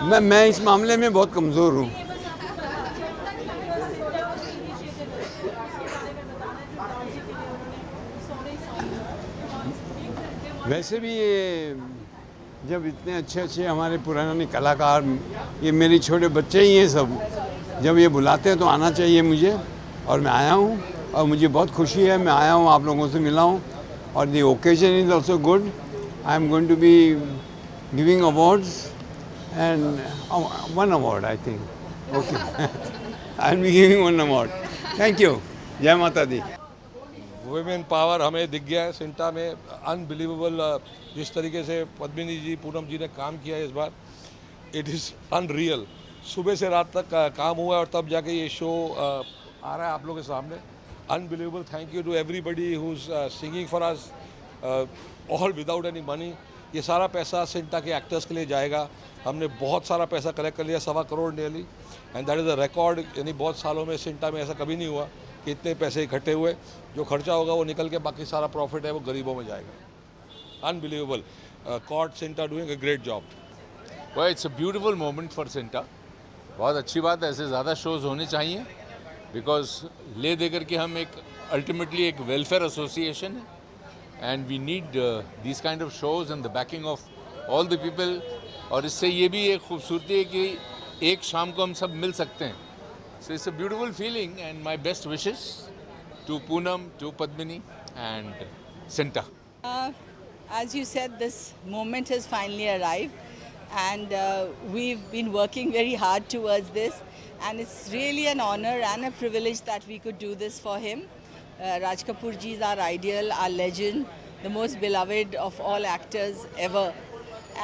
मैं इस मामले में बहुत कमज़ोर हूँ। वैसे भी ये जब इतने अच्छे अच्छे हमारे पुराने कलाकार, ये मेरे छोटे बच्चे ही हैं सब, जब ये बुलाते हैं तो आना चाहिए मुझे, और मैं आया हूँ और मुझे बहुत खुशी है, मैं आया हूँ, आप लोगों से मिला हूँ, और the occasion is also good. I am going to be giving awards and one award I think. Okay, I am giving one award. Thank you. जय माता दी। वुमेन पावर हमें दिख गया है सिंटा में, अनबिलीवेबल। जिस तरीके से पद्मिनी जी, पूनम जी ने काम किया है इस बार, इट इज़ अनरियल। सुबह से रात तक काम हुआ है और तब जाके ये शो आ रहा है आप लोगों के सामने। Unbelievable. Thank you to everybody who is singing for us, all without any money. ये सारा पैसा सिंटा के एक्टर्स के लिए जाएगा। हमने बहुत सारा पैसा कलेक्ट कर लिया, 1.25 crore nearly, and that is a record. यानी बहुत सालों में सिंटा में ऐसा कभी नहीं हुआ कि इतने पैसे इकट्ठे हुए। जो खर्चा होगा वो निकल के बाकी सारा प्रॉफिट है वो गरीबों में जाएगा। अनबिलीवेबल। कॉर्ड सिंटा doing a great job. Well, it's a beautiful moment for Sinta. बहुत अच्छी बात है, ऐसे ज़्यादा शोज़ होने चाहिए, बिकॉज ले दे करके हम एक अल्टीमेटली एक वेलफेयर एसोसिएशन है, and we need these kind of shows and the backing of all the people. और इससे ये भी एक खूबसूरती है कि एक शाम को हम सब मिल सकते हैं। So it's a beautiful feeling, and my best wishes to Poonam, to Padmini and Sinta. As you said, this moment has finally arrived, and we've been working very hard towards this, and it's really an honor and a privilege that we could do this for him. Raj Kapoor ji is our ideal, our legend, the most beloved of all actors ever.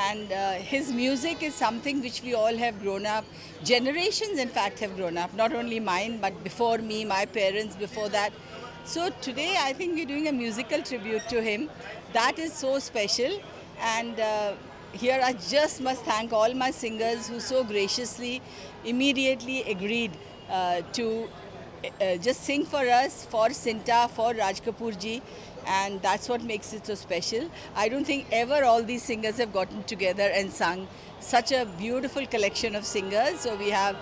And his music is something which we all have grown up, generations in fact have grown up, not only mine but before me, my parents before that. So today I think we're doing a musical tribute to him. That is so special, and here I just must thank all my singers who so graciously immediately agreed to just sing for us, for Sinta, for Raj Kapoor ji, and that's what makes it so special. I don't think ever all these singers have gotten together and sung such a beautiful collection of singers. So we have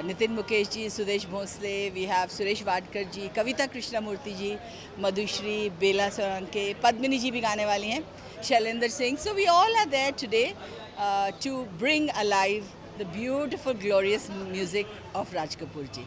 Nitin Mukesh ji, Sudesh Bhosle, we have Suresh Wadkar ji, Kavita Krishnamurti ji, Madhushri, Bela Solanke, Padmini ji bhi gaane wali hain, Shailendra Singh. So we all are there today to bring alive the beautiful, glorious music of Raj Kapoor ji.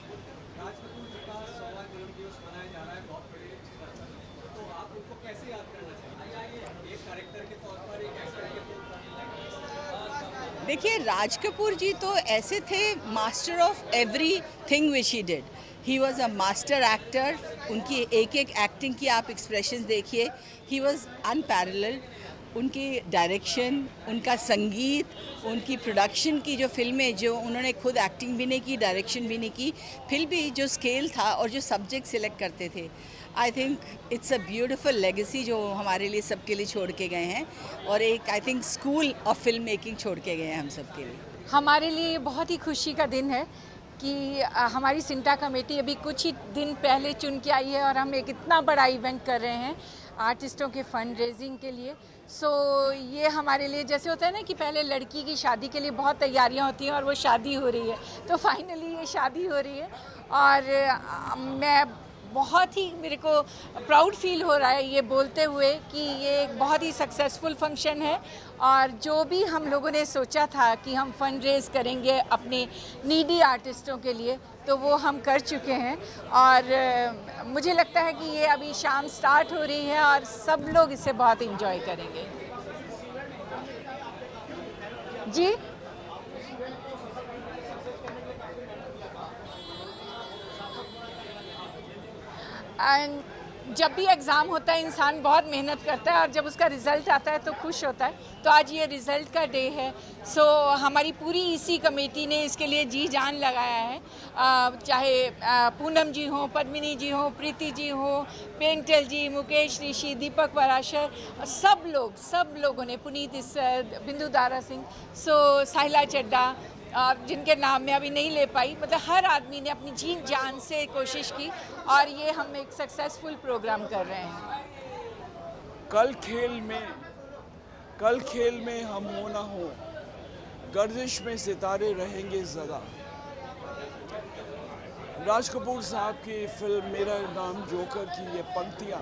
देखिए, राज कपूर जी तो ऐसे थे, master of every thing which he did. He was a master actor. उनकी एक एक acting की आप expressions देखिए, ही वॉज अनपैरेलल्ड। उनकी डायरेक्शन, उनका संगीत, उनकी प्रोडक्शन की जो फिल्में, जो उन्होंने खुद एक्टिंग भी नहीं की, डायरेक्शन भी नहीं की, फिर भी जो स्केल था और जो सब्जेक्ट सिलेक्ट करते थे, I think it's a beautiful legacy जो हमारे लिए सबके लिए छोड़ के गए हैं, और एक I think school of film making छोड़ के गए हैं हम सबके लिए। हमारे लिए बहुत ही खुशी का दिन है कि हमारी सिंटा कमेटी अभी कुछ ही दिन पहले चुन के आई है, और हम एक इतना बड़ा इवेंट कर रहे हैं आर्टिस्टों के फंड रेजिंग के लिए। सो ये हमारे लिए जैसे होता है ना कि पहले लड़की की शादी के लिए बहुत तैयारियां होती हैं और वो शादी हो रही है, तो फाइनली ये शादी हो रही है, और मैं बहुत ही, मेरे को प्राउड फील हो रहा है ये बोलते हुए कि ये एक बहुत ही सक्सेसफुल फंक्शन है, और जो भी हम लोगों ने सोचा था कि हम फंड रेज करेंगे अपने नीडी आर्टिस्टों के लिए, तो वो हम कर चुके हैं। और मुझे लगता है कि ये अभी शाम स्टार्ट हो रही है और सब लोग इसे बहुत एंजॉय करेंगे। जी, एंड जब भी एग्ज़ाम होता है इंसान बहुत मेहनत करता है, और जब उसका रिज़ल्ट आता है तो खुश होता है। तो आज ये रिज़ल्ट का डे है, सो हमारी पूरी ईसी कमेटी ने इसके लिए जी जान लगाया है। चाहे पूनम जी हों, पद्मिनी जी हों, प्रीति जी हों, पेंटल जी, मुकेश ऋषि, दीपक पराशर, सब लोगों ने, पुनीत बिंदु दारा सिंह, सो साहिला चड्डा, जिनके नाम मैं अभी नहीं ले पाई, मतलब हर आदमी ने अपनी जी जान से कोशिश की, और ये हम एक सक्सेसफुल प्रोग्राम कर रहे हैं। कल खेल में हम हो ना हो, गर्दिश में सितारे रहेंगे ज़दा। राज कपूर साहब की फिल्म मेरा नाम जोकर की ये पंक्तियाँ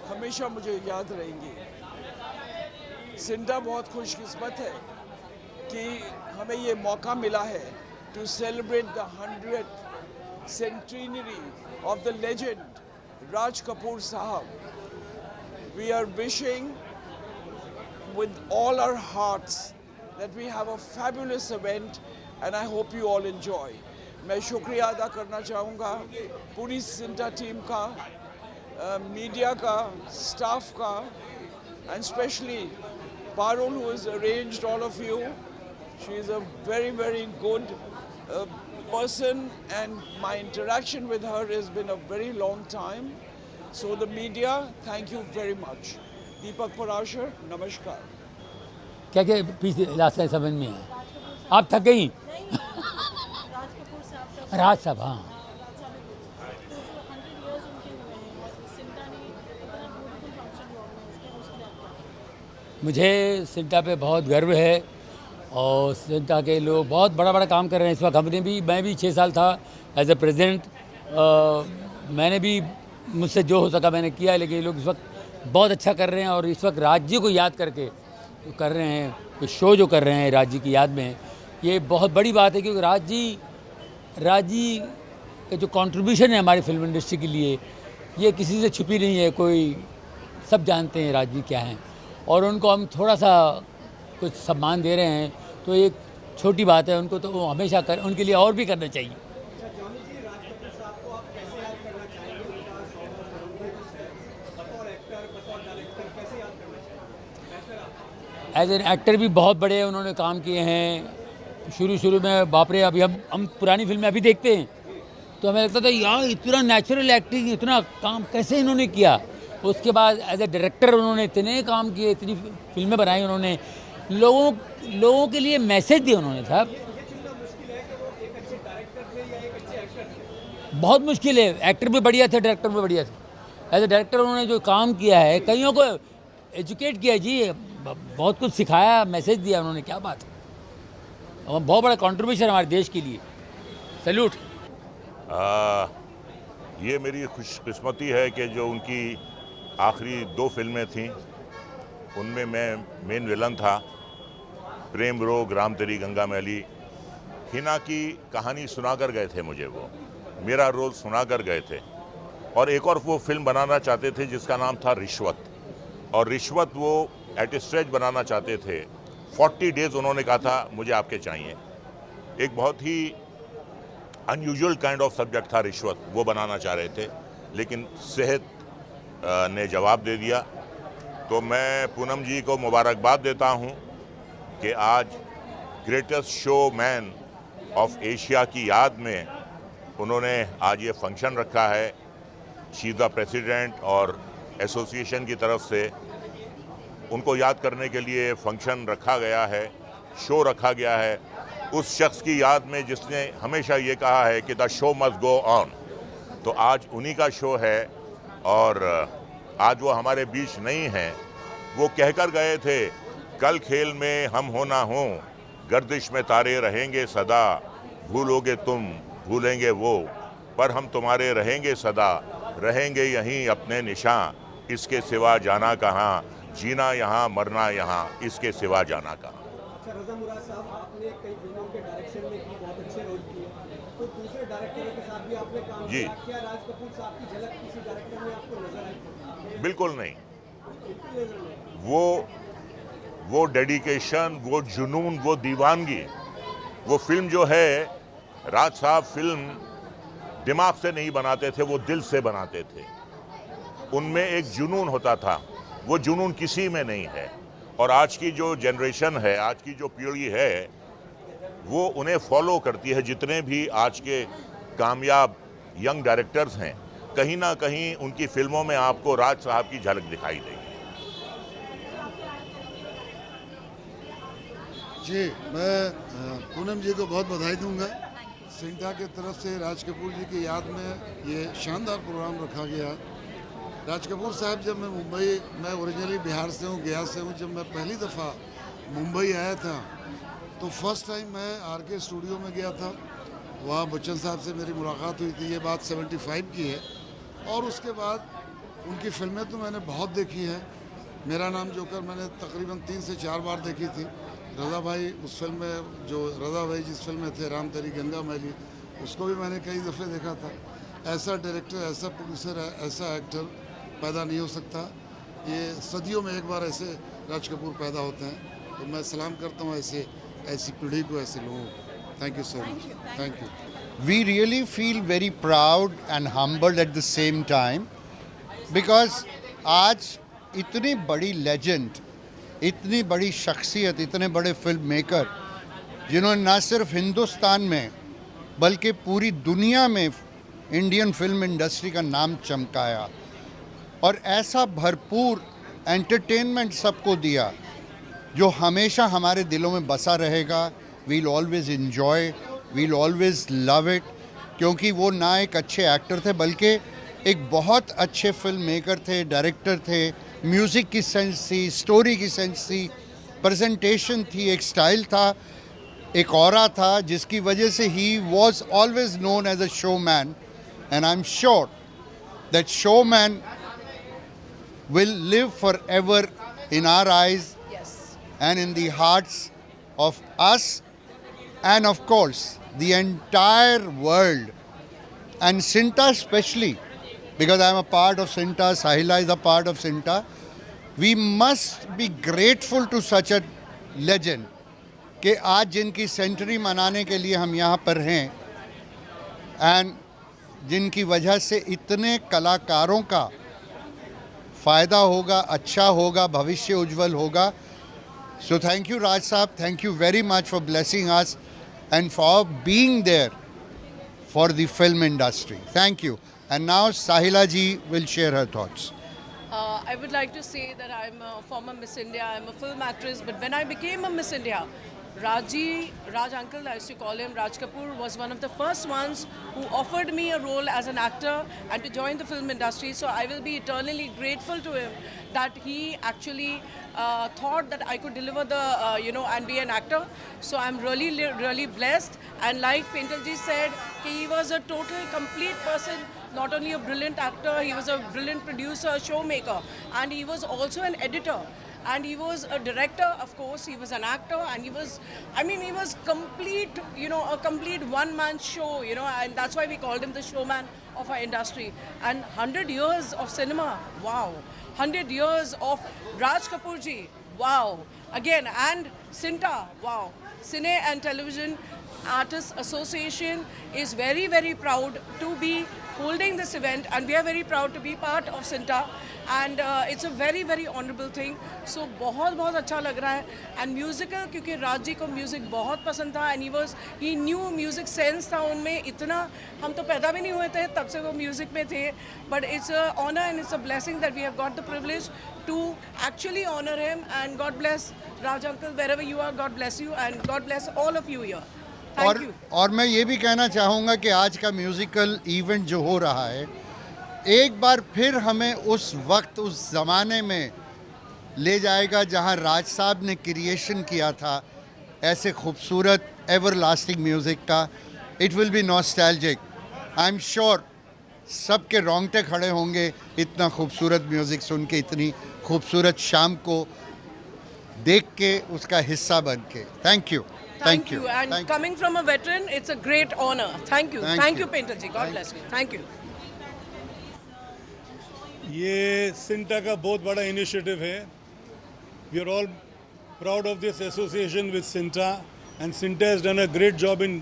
हमेशा मुझे याद रहेंगी। सिंटा बहुत खुशकिस्मत है कि हमें ये मौका मिला है to celebrate the 100th centenary of the legend Raj Kapoor Sahab. We are wishing with all our hearts that we have a fabulous event and I hope you all enjoy. मैं शुक्रिया अदा करना चाहूँगा पूरी सिंटा टीम का, media का, staff का, and especially Parul who has arranged all of you. She is a very, very good person and my interaction with her has been a very long time. So the media, thank you very much. Deepak Parashar, namaskar. क्या क्या पीछे last है समझ में है? आप थक गई? राज साहब, हाँ। मुझे सिंटा पे बहुत गर्व है और सिंटा के लोग बहुत बड़ा बड़ा काम कर रहे हैं इस वक्त। मैं भी 6 साल था एज ए प्रेसिडेंट। मैंने भी मुझसे जो हो सका मैंने किया, लेकिन ये लोग इस वक्त बहुत अच्छा कर रहे हैं और इस वक्त राज्य को याद करके जो कर रहे हैं, तो शो जो कर रहे हैं राज्य की याद में, ये बहुत बड़ी बात है। क्योंकि राज्य का जो कंट्रीब्यूशन है हमारी फिल्म इंडस्ट्री के लिए, ये किसी से छुपी नहीं है। कोई सब जानते हैं राज्य क्या हैं और उनको हम थोड़ा सा कुछ सम्मान दे रहे हैं, तो एक छोटी बात है। उनको तो वो हमेशा उनके लिए और भी करना चाहिए। एज एन एक्टर भी बहुत बड़े उन्होंने काम किए हैं। शुरू में बाप रे, अभी हम पुरानी फिल्में अभी देखते हैं तो हमें लगता था यार इतना नेचुरल एक्टिंग, इतना काम कैसे इन्होंने किया। उसके बाद एज ए डायरेक्टर उन्होंने इतने काम किए, इतनी फिल्में बनाई उन्होंने, लोगों के लिए मैसेज दिए उन्होंने। साहब बहुत मुश्किल है, एक्टर भी बढ़िया थे, डायरेक्टर भी बढ़िया थे। एज ए डायरेक्टर उन्होंने जो काम किया है, कईयों को एजुकेट किया जी, बहुत कुछ सिखाया, मैसेज दिया उन्होंने, क्या बात है। और बहुत बड़ा कंट्रीब्यूशन हमारे देश के लिए, सैल्यूट। ये मेरी खुशकिस्मती है कि जो उनकी आखिरी 2 फिल्में थीं उनमें मैं मेन विलन था। प्रेम रोग, राम तेरी गंगा मैली, हिना की कहानी सुनाकर गए थे मुझे, वो मेरा रोल सुनाकर गए थे। और एक और वो फिल्म बनाना चाहते थे जिसका नाम था रिश्वत, और रिश्वत वो एट स्टेज बनाना चाहते थे। 40 डेज उन्होंने कहा था मुझे आपके चाहिए। एक बहुत ही अनयूजुअल काइंड ऑफ सब्जेक्ट था रिश्वत, वो बनाना चाह रहे थे, लेकिन सेहत ने जवाब दे दिया। तो मैं पूनम जी को मुबारकबाद देता हूं कि आज greatest show man of Asia की याद में उन्होंने आज ये फंक्शन रखा है। शी इज़ द प्रेसिडेंट और एसोसिएशन की तरफ से उनको याद करने के लिए फंक्शन रखा गया है, शो रखा गया है उस शख्स की याद में जिसने हमेशा ये कहा है कि the show must go on. तो आज उन्हीं का शो है और आज वो हमारे बीच नहीं हैं। वो कहकर गए थे, कल खेल में हम हो ना हो, गर्दिश में तारे रहेंगे सदा, भूलोगे तुम भूलेंगे वो, पर हम तुम्हारे रहेंगे सदा, रहेंगे यहीं अपने निशान, इसके सिवा जाना कहाँ, जीना यहाँ मरना यहाँ, इसके सिवा जाना कहाँ। अच्छा, रज़ा मुराद साहब, आपने कई फिल्मों के डायरेक्शन में की, बहुत अच्छे रोल किए, तो दूसरे डायरेक्टरों के साथ भी आपने काम किया, क्या राज कपूर साहब की झलक किसी डायरेक्टर में आपको नजर आई? बिल्कुल नहीं। वो डेडिकेशन, वो जुनून, वो दीवानगी, वो फिल्म जो है, राज साहब फिल्म दिमाग से नहीं बनाते थे, वो दिल से बनाते थे। उनमें एक जुनून होता था, वो जुनून किसी में नहीं है। और आज की जो जनरेशन है, आज की जो पीढ़ी है, वो उन्हें फॉलो करती है। जितने भी आज के कामयाब यंग डायरेक्टर्स हैं, कहीं ना कहीं उनकी फिल्मों में आपको राज साहब की झलक दिखाई देगी। जी, मैं पूनम जी को बहुत बधाई दूंगा। सिंटा की तरफ से राज कपूर जी की याद में ये शानदार प्रोग्राम रखा गया। राज कपूर साहब, जब मैं मुंबई, मैं ओरिजिनली बिहार से हूँ, गया से हूँ, जब मैं पहली दफ़ा मुंबई आया था तो फर्स्ट टाइम मैं RK स्टूडियो में गया था, वहाँ बच्चन साहब से मेरी मुलाकात हुई थी। ये बात 75 की है। और उसके बाद उनकी फिल्में तो मैंने बहुत देखी हैं। मेरा नाम जोकर मैंने तकरीबन 3 से 4 बार देखी थी। रज़ा भाई उस फिल्म में, जो रज़ा भाई जिस फिल्म में थे राम तेरी गंगा मैली, उसको भी मैंने कई दफ़े देखा था। ऐसा डायरेक्टर, ऐसा प्रोड्यूसर, ऐसा एक्टर पैदा नहीं हो सकता। ये सदियों में एक बार ऐसे राज कपूर पैदा होते हैं। तो मैं सलाम करता हूँ ऐसी पीढ़ी को, ऐसे लोगों को। Thank you so much. Thank you. We really feel very proud and humbled at the same time because आज इतनी बड़ी लेजेंड, इतनी बड़ी शख्सियत, इतने बड़े फिल्म मेकर जिन्होंने न सिर्फ हिंदुस्तान में बल्कि पूरी दुनिया में इंडियन फिल्म इंडस्ट्री का नाम चमकाया और ऐसा भरपूर एंटरटेनमेंट सबको दिया जो हमेशा हमारे दिलों में बसा रहेगा। We'll always enjoy, we'll always love it, क्योंकि वो ना एक अच्छे एक्टर थे बल्कि एक बहुत अच्छे फिल्म मेकर थे, डायरेक्टर थे। म्यूज़िक की सेंस थी, स्टोरी की सेंस थी, प्रेजेंटेशन थी, एक स्टाइल था, एक ऑरा था, जिसकी वजह से ही was always known as a showman. And I am sure that showman will live forever in our eyes and in the hearts of us and of course the entire world, and Cinta especially, because I am a part of Cinta, Sahila is a part of Cinta. We must be grateful to such a legend कि आज जिनकी century मनाने के लिए हम यहाँ पर हैं एंड जिनकी वजह से इतने कलाकारों का फ़ायदा होगा, अच्छा होगा, भविष्य उज्जवल होगा। सो थैंक यू राज साहब, thank you very much for blessing us and for being there for the film industry. Thank you. And now Sahila ji will share her thoughts. I would like to say that I'm a former Miss India, I'm a film actress, but when I became a Miss India, Raj uncle, I used to call him, Raj Kapoor, was one of the first ones who offered me a role as an actor and to join the film industry. So I will be eternally grateful to him that he actually thought that I could deliver the, and be an actor. So I'm really blessed. And like Painterji said, he was a total, complete person. Not only a brilliant actor, he was a brilliant producer, showmaker, and he was also an editor. And he was a director, of course, he was an actor, and he was complete, a complete one-man show, and that's why we called him the showman of our industry. And 100 years of cinema, wow. 100 years of Raj Kapoor ji, wow. Again, and Cinta, wow. Cine and Television Artists Association is very, very proud to be holding this event, and we are very proud to be part of Cinta, and it's a very, very honorable thing. So बहुत अच्छा लग रहा है. And musical, क्योंकि राज जी को music बहुत पसंद था, and he knew music sense था उनमें इतना, हम तो पैदा भी नहीं हुए थे तब से वो म्यूज़िक में थे. But it's a honor and it's a blessing that we have got the privilege to actually honor him, and God bless Raj uncle wherever you are. God bless you, and God bless all of you here. और मैं ये भी कहना चाहूँगा कि आज का musical event जो हो रहा है, एक बार फिर हमें उस वक्त, उस ज़माने में ले जाएगा जहाँ राज साहब ने क्रिएशन किया था ऐसे खूबसूरत एवर लास्टिंग म्यूज़िक का. It will be nostalgic. I am sure सबके रोंगटे खड़े होंगे इतना खूबसूरत म्यूज़िक सुन के, इतनी खूबसूरत शाम को देख के, उसका हिस्सा बन के. Thank you. Thank you. And coming from a veteran, it's a great honor. Thank you. Thank you, Painterji. God bless you. Thank you. ये सिंटा का बहुत बड़ा इनिशिएटिव है. We are all proud of this association with Cinta, and Cinta has done a great job in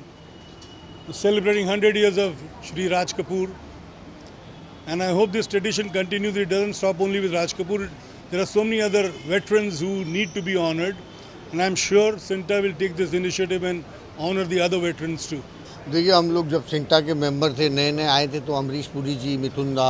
celebrating 100 years of Shri Raj Kapoor. And I hope this tradition continues. It doesn't stop only with Raj Kapoor. There are so many other veterans who need to be honored. And I'm sure Cinta will take this initiative and honor the other veterans too. देखिए, हम लोग जब सिंटा के member थे, नए आए थे, तो अमरीश पुरी जी, मिथुन दा,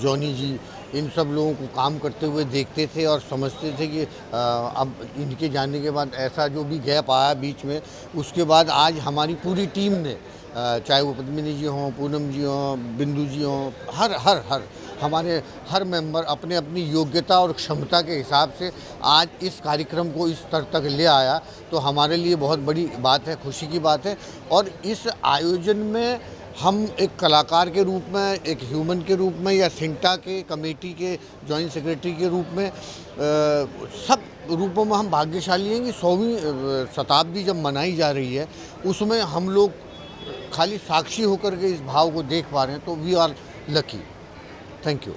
जॉनी जी, इन सब लोगों को काम करते हुए देखते थे और समझते थे कि अब इनके जाने के बाद ऐसा जो भी गैप आया बीच में, उसके बाद आज हमारी पूरी टीम ने, चाहे वो पद्मिनी जी हों, पूनम जी हों, बिंदु जी हों, हर हमारे हर मेंबर अपने अपनी योग्यता और क्षमता के हिसाब से आज इस कार्यक्रम को इस स्तर तक ले आया, तो हमारे लिए बहुत बड़ी बात है, खुशी की बात है। और इस आयोजन में हम एक कलाकार के रूप में, एक ह्यूमन के रूप में, या सिंटा के कमेटी के जॉइंट सेक्रेटरी के रूप में, सब रूपों में हम भाग्यशाली हैं कि 100वीं शताब्दी जब मनाई जा रही है, उसमें हम लोग खाली साक्षी होकर के इस भाव को देख पा रहे हैं, तो we are lucky. Thank you.